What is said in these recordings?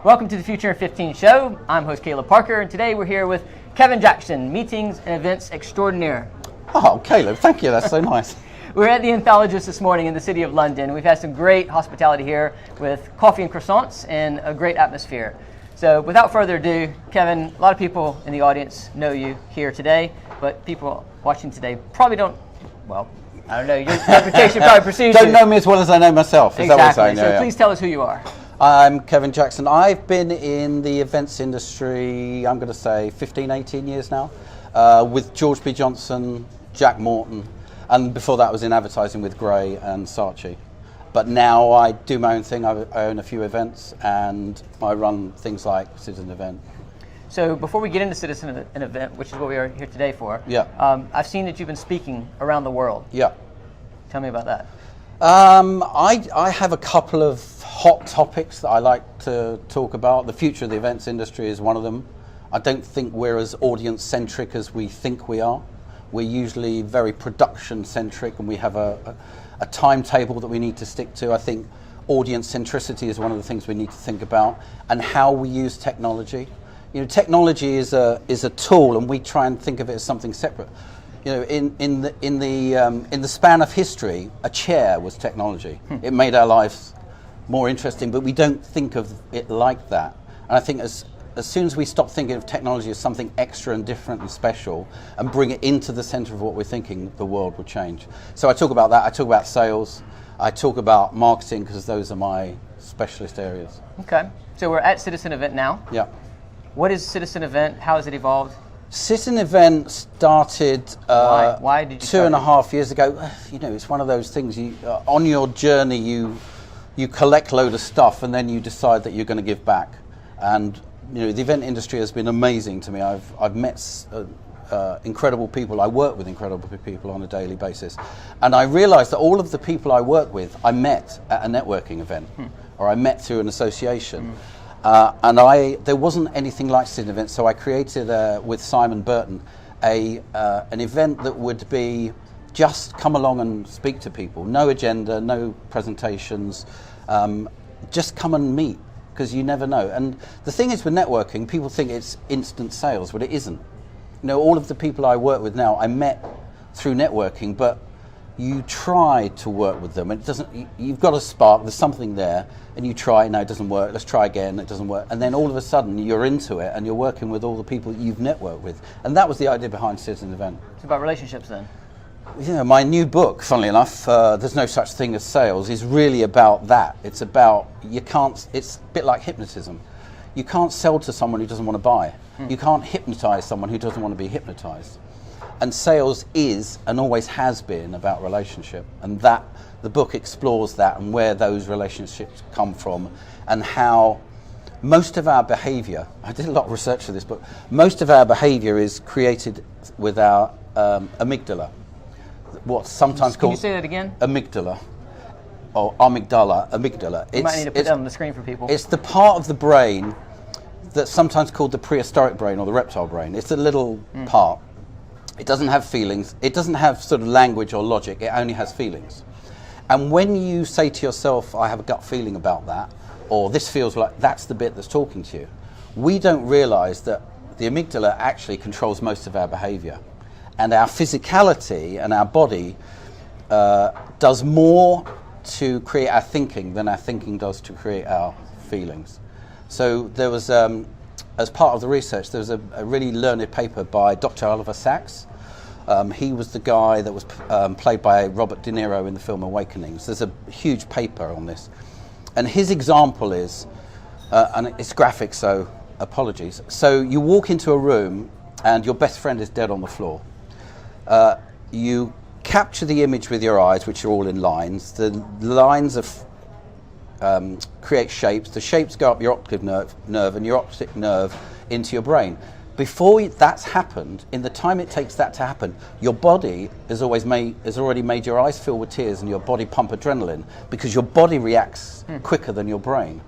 Welcome to the Future in 15 show. I'm host Caleb Parker, and today we're here with Kevin Jackson, meetings and events extraordinaire. Oh, Caleb, thank you. That's so nice. We're at the Anthologist this morning in the city of London. We've had some great hospitality here with coffee and croissants and a great atmosphere. So without further ado, Kevin, a lot of people in the audience know you here today, but people watching today probably don't, well, I don't know, your reputation probably precedes you. Don't know me as well as I know myself. Is exactly. That what you're saying? So please tell us who you are. I'm Kevin Jackson. I've been in the events industry, I'm going to say 15, 18 years now, with George B. Johnson, Jack Morton, and before that I was in advertising with Gray and Saatchi. But now I do my own thing. I own a few events and I run things like Citizen Event. So before we get into Citizen Event, which is what we are here today for, I've seen that you've been speaking around the world. Yeah. Tell me about that. I have a couple of hot topics that I like to talk about. The future of the events industry is one of them. I don't think we're as audience-centric as we think we are. We're usually very production-centric, and we have a timetable that we need to stick to. I think audience centricity is one of the things we need to think about, and how we use technology. You know, technology is a tool, and we try and think of it as something separate. You know, in the span of history, a chair was technology. It made our lives more interesting, but we don't think of it like that. And I think as soon as we stop thinking of technology as something extra and different and special, and bring it into the center of what we're thinking, the world will change. So I talk about that. I talk about sales. I talk about marketing, because those are my specialist areas. Okay. So we're at Citizen Event now. Yeah. What is Citizen Event? How has it evolved? Citizen Event started Why did you 2.5 years ago. You know, it's one of those things. You on your journey, you collect a load of stuff, and then you decide that you're going to give back. And you know, the event industry has been amazing to me. I've met incredible people. I work with incredible people on a daily basis, and I realised that all of the people I work with, I met at a networking event, or I met through an association. And there wasn't anything like Citizen Event, so I created with Simon Burton an event that would be just come along and speak to people. No agenda, no presentations, just come and meet, because you never know. And the thing is with networking, people think it's instant sales, but it isn't. You know, all of the people I work with now, I met through networking, but you try to work with them, and it doesn't. You've got a spark. There's something there, and you try. No, it doesn't work. Let's try again. It doesn't work, and then all of a sudden you're into it, and you're working with all the people that you've networked with, and that was the idea behind Citizen Event. It's about relationships, then. You know, my new book, funnily enough, There's No Such Thing as Sales, is really about that. It's about It's a bit like hypnotism. You can't sell to someone who doesn't want to buy. You can't hypnotize someone who doesn't want to be hypnotized. And sales is, and always has been, about relationship. And that the book explores that, and where those relationships come from, and how most of our behavior, I did a lot of research for this book, most of our behavior is created with our amygdala. What's sometimes called... Can you say that again? Amygdala. Or amygdala. You might need to put that on the screen for people. It's the part of the brain that's sometimes called the prehistoric brain, or the reptile brain. It's a little part. It doesn't have feelings. It doesn't have sort of language or logic. It only has feelings. And when you say to yourself, I have a gut feeling about that, or this feels like, that's the bit that's talking to you, we don't realize that the amygdala actually controls most of our behavior. And our physicality and our body does more to create our thinking than our thinking does to create our feelings. So there was, as part of the research, there was a really learned paper by Dr. Oliver Sacks. He was the guy that was played by Robert De Niro in the film Awakenings. There's a huge paper on this. And his example is, and it's graphic, so apologies. So you walk into a room and your best friend is dead on the floor. You capture the image with your eyes, which are all in lines. The lines create shapes. The shapes go up your optic nerve, and your optic nerve into your brain. Before that's happened, in the time it takes that to happen, your body has already made your eyes fill with tears and your body pump adrenaline, because your body reacts quicker than your brain.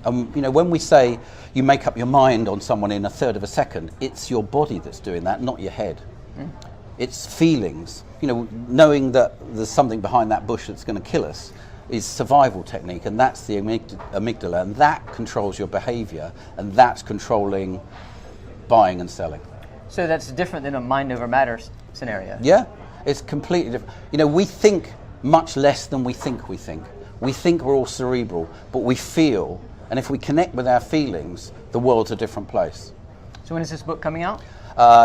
You know, when we say you make up your mind on someone in a third of a second, it's your body that's doing that, not your head. It's feelings. You know, knowing that there's something behind that bush that's going to kill us is survival technique, and that's the amygdala, and that controls your behavior, and that's controlling buying and selling. So that's different than a mind over matter scenario. Yeah, it's completely different. You know, we think much less than we think we think. We think we're all cerebral, but we feel, and if we connect with our feelings, the world's a different place. So when is this book coming out?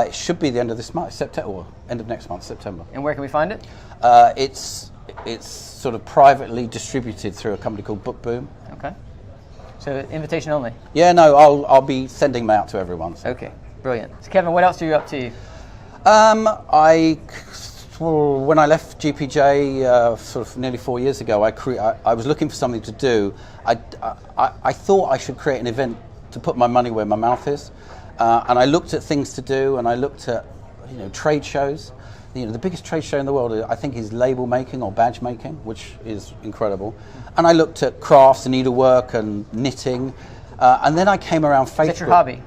It should be the end of this month, September, or end of next month, September. And where can we find it? It's sort of privately distributed through a company called Book Boom. Okay. So invitation only? Yeah, no, I'll be sending them out to everyone. So. Okay, brilliant. So Kevin, what else are you up to? When I left GPJ sort of nearly 4 years ago, I was looking for something to do. I thought I should create an event to put my money where my mouth is. And I looked at things to do, and I looked at trade shows. The biggest trade show in the world, I think, is label making or badge making, which is incredible. And I looked at crafts and needlework and knitting. And then I came around Facebook. Is that your hobby?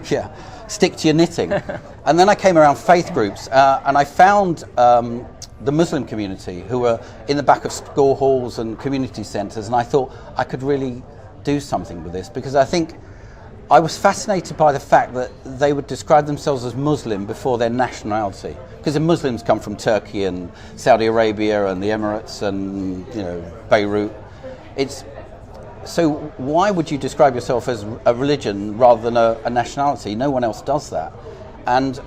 Yeah. Stick to your knitting. And then I came around faith groups, and I found the Muslim community who were in the back of school halls and community centres, and I thought I could really do something with this, because I think I was fascinated by the fact that they would describe themselves as Muslim before their nationality, because the Muslims come from Turkey and Saudi Arabia and the Emirates and Beirut. So why would you describe yourself as a religion rather than a nationality? No one else does that. And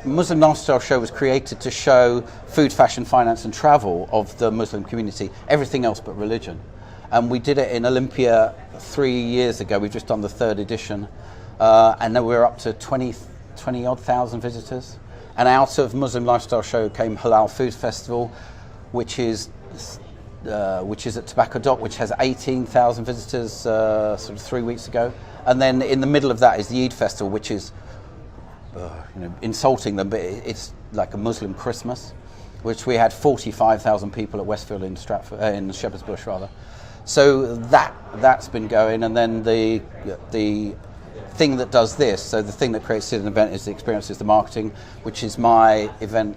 Muslim Lifestyle Show was created to show food, fashion, finance and travel of the Muslim community, everything else but religion. And we did it in Olympia 3 years ago. We've just done the 3rd edition. And then we're up to 20-odd thousand visitors. And out of Muslim Lifestyle Show came Halal Food Festival, which is at Tobacco Dock, which has 18,000 visitors sort of 3 weeks ago. And then in the middle of that is the Eid Festival, which is insulting them, but it's like a Muslim Christmas, which we had 45,000 people at Westfield in Shepherd's Bush rather. So that's been going, and then the thing that does this, so the thing that creates an event is the experience, is the marketing, which is my event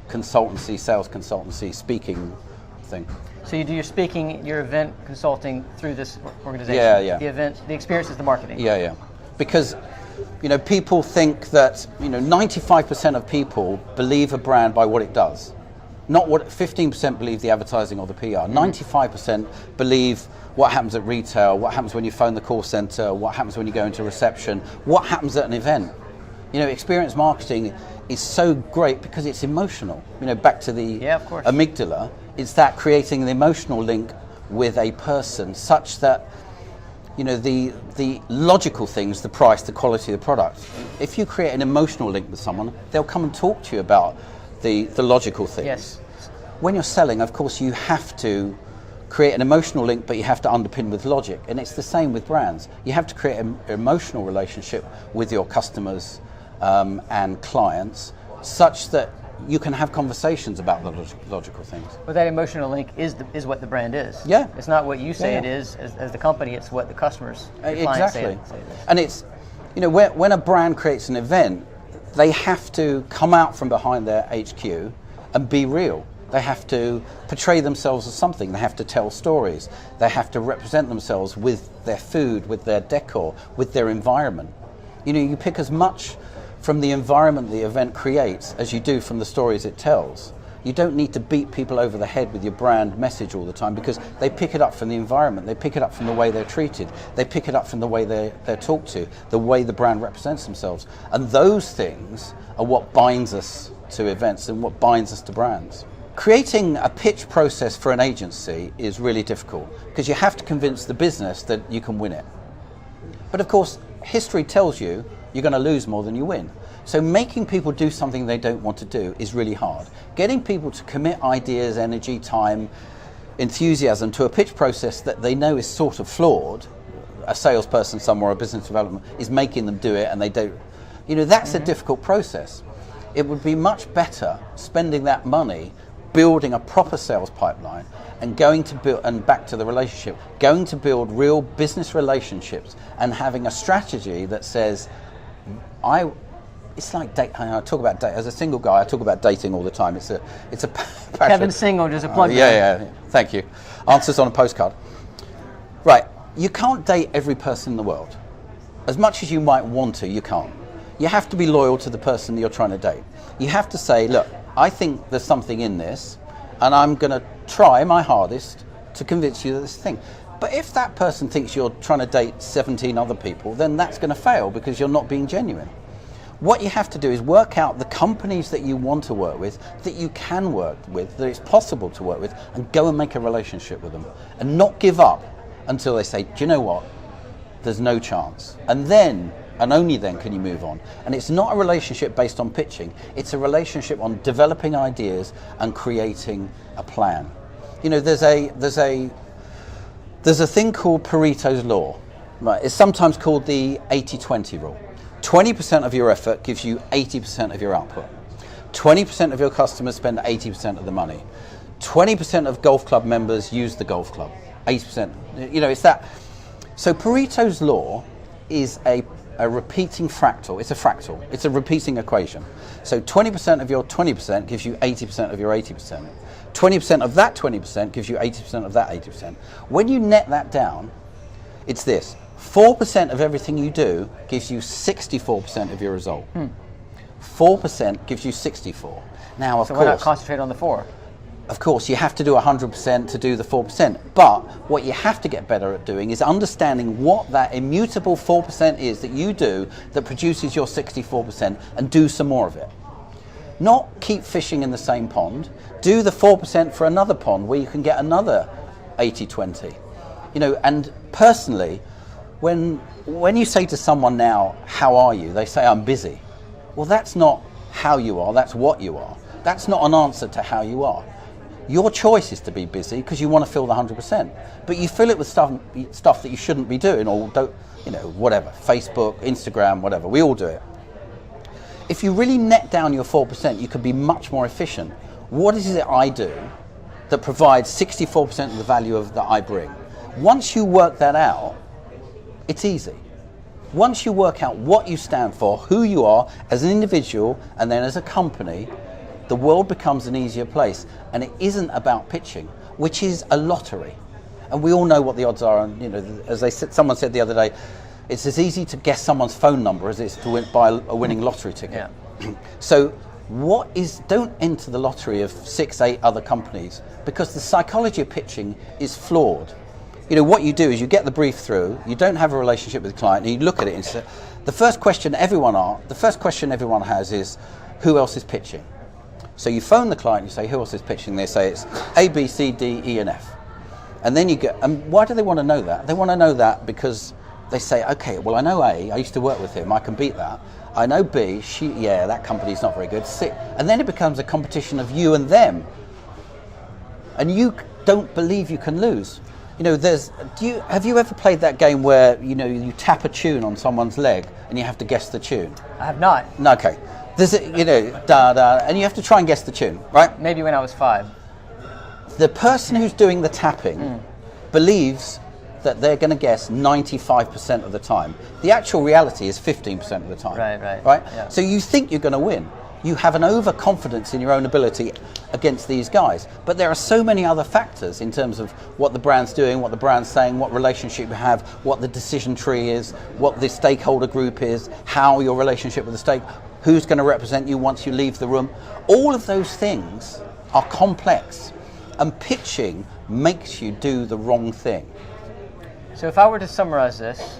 consultancy, sales consultancy, speaking thing. So you do your speaking, your event consulting through this organization? Yeah. The event, the experience is the marketing? Yeah. Because, people think that, 95% of people believe a brand by what it does. Not what 15% believe the advertising or the PR. 95% believe what happens at retail, what happens when you phone the call center, what happens when you go into reception, what happens at an event. Experience marketing is so great because it's emotional. Back to the amygdala, it's that creating the emotional link with a person such that, the logical things, the price, the quality of the product. If you create an emotional link with someone, they'll come and talk to you about the logical things. Yes. When you're selling, of course, you have to create an emotional link, but you have to underpin with logic. And it's the same with brands. You have to create an emotional relationship with your customers and clients, such that you can have conversations about the logical things. But that emotional link is what the brand is. Yeah. It's not what you say it is as the company, it's what the customers, the clients say it is. And it's, when a brand creates an event, they have to come out from behind their HQ and be real. They have to portray themselves as something. They have to tell stories. They have to represent themselves with their food, with their decor, with their environment. You pick as much from the environment the event creates as you do from the stories it tells. You don't need to beat people over the head with your brand message all the time, because they pick it up from the environment, they pick it up from the way they're treated, they pick it up from the way they're talked to, the way the brand represents themselves. And those things are what binds us to events and what binds us to brands. Creating a pitch process for an agency is really difficult, because you have to convince the business that you can win it. But of course, history tells you you're going to lose more than you win. So making people do something they don't want to do is really hard. Getting people to commit ideas, energy, time, enthusiasm to a pitch process that they know is sort of flawed, a salesperson somewhere, a business development, is making them do it, and they don't. That's a difficult process. It would be much better spending that money building a proper sales pipeline and going to build, and back to the relationship, going to build real business relationships and having a strategy that says, it's like date. I talk about date as a single guy. I talk about dating all the time. It's a passion. Kevin's single, just a plug. Yeah. Thank you. Answers on a postcard. Right, you can't date every person in the world. As much as you might want to, you can't. You have to be loyal to the person that you're trying to date. You have to say, look, I think there's something in this, and I'm going to try my hardest to convince you that this thing. But if that person thinks you're trying to date 17 other people, then that's going to fail because you're not being genuine. What you have to do is work out the companies that you want to work with, that you can work with, that it's possible to work with, and go and make a relationship with them. And not give up until they say, do you know what? There's no chance. And then, and only then, can you move on. And it's not a relationship based on pitching. It's a relationship on developing ideas and creating a plan. You know, there's a thing called Pareto's Law. Right? It's sometimes called the 80-20 rule. 20% of your effort gives you 80% of your output. 20% of your customers spend 80% of the money. 20% of golf club members use the golf club. 80%. You know, it's that. So Pareto's Law is a repeating fractal. It's a fractal. It's a repeating equation. So 20% of your 20% gives you 80% of your 80%. 20% of that 20% gives you 80% of that 80%. When you net that down, it's this. 4% of everything you do gives you 64% of your result. 4% gives you 64. Now, of course, why not concentrate on the 4? Of course, you have to do 100% to do the 4%. But what you have to get better at doing is understanding what that immutable 4% is that you do that produces your 64%, and do some more of it. Not keep fishing in the same pond. Do the 4% for another pond where you can get another 80-20. You know, and personally, when you say to someone now, how are you? They say, I'm busy. Well, that's not how you are, that's what you are. That's not an answer to how you are. Your choice is to be busy because you want to fill the 100%. But you fill it with stuff that you shouldn't be doing, or don't, you know, whatever, Facebook, Instagram, whatever. We all do it. If you really net down your 4%, you could be much more efficient. What is it I do that provides 64% of the value that I bring? Once you work that out, it's easy. Once you work out what you stand for, who you are as an individual, and then as a company, the world becomes an easier place. And it isn't about pitching, which is a lottery. And we all know what the odds are. And, you know, as someone said the other day, it's as easy to guess someone's phone number as it is to buy a winning lottery ticket. Yeah. So don't enter the lottery of 6-8 other companies, because the psychology of pitching is flawed. You know, what you do is you get the brief through, you don't have a relationship with the client, and you look at it and say, the first question everyone has is, who else is pitching? So you phone the client, you say, who else is pitching? They say it's A, B, C, D, E, and F. And then you get, and why do they want to know that? They want to know that because they say, okay, well, I know A, I used to work with him, I can beat that. I know B, that company's not very good. C, and then it becomes a competition of you and them. And you don't believe you can lose. You know, have you ever played that game where, you know, you tap a tune on someone's leg and you have to guess the tune? I have not. No, okay. There's a, you know, da da, and you have to try and guess the tune, right? Maybe when I was 5. The person who's doing the tapping believes that they're going to guess 95% of the time. The actual reality is 15% of the time. Right? Yeah. So you think you're going to win. You have an overconfidence in your own ability against these guys. But there are so many other factors in terms of what the brand's doing, what the brand's saying, what relationship you have, what the decision tree is, what the stakeholder group is, how your relationship with the who's going to represent you once you leave the room. All of those things are complex, and pitching makes you do the wrong thing. So if I were to summarize this...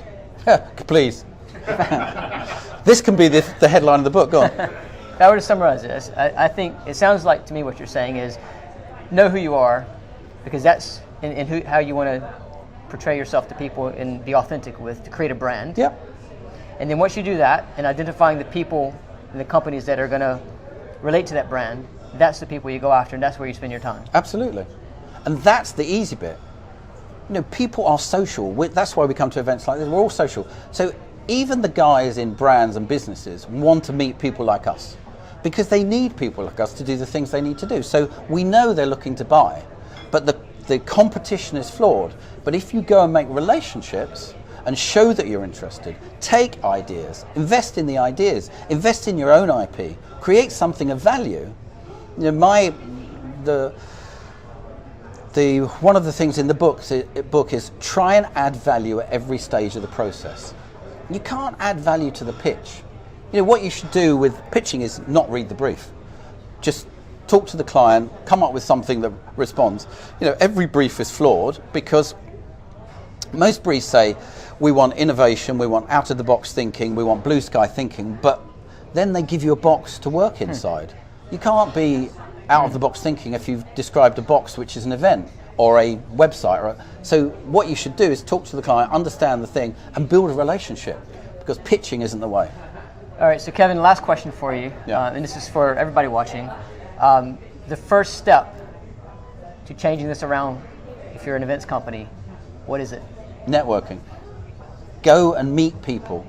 Please. This can be the headline of the book, go on. If I were to summarize this, I think it sounds like to me what you're saying is know who you are, because that's how you want to portray yourself to people and be authentic with, to create a brand. Yep. And then once you do that, and identifying the people and the companies that are going to relate to that brand, that's the people you go after, and that's where you spend your time. Absolutely. And that's the easy bit. You know, people are social. That's why we come to events like this. We're all social. So even the guys in brands and businesses want to meet people like us, because they need people like us to do the things they need to do. So we know they're looking to buy, but the competition is flawed. But if you go and make relationships and show that you're interested, take ideas, invest in the ideas, invest in your own IP, create something of value. You know, One of the things in the book is try and add value at every stage of the process. You can't add value to the pitch. What you should do with pitching is not read the brief. Just talk to the client, come up with something that responds. Every brief is flawed because most briefs say we want innovation, we want out-of-the-box thinking, we want blue sky thinking, but then they give you a box to work inside. You can't be out-of-the-box thinking if you've described a box which is an event or a website. So what you should do is talk to the client, understand the thing, and build a relationship, because pitching isn't the way. All right, so Kevin, last question for you, Yeah. And this is for everybody watching. The first step to changing this around, if you're an events company, what is it? Networking. Go and meet people.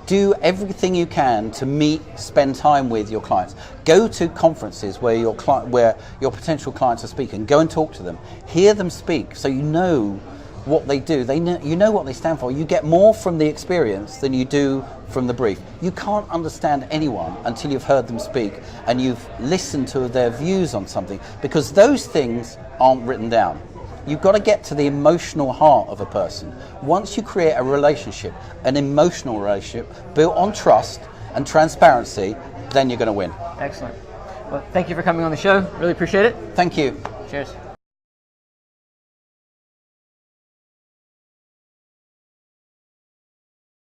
Do everything you can to spend time with your clients. Go to conferences where your potential clients are speaking. Go and talk to them. Hear them speak, so you know what they do. You know what they stand for. You get more from the experience than you do from the brief. You can't understand anyone until you've heard them speak and you've listened to their views on something, because those things aren't written down. You've got to get to the emotional heart of a person. Once you create a relationship, an emotional relationship built on trust and transparency, then you're going to win. Excellent. Well, thank you for coming on the show. Really appreciate it. Thank you. Cheers.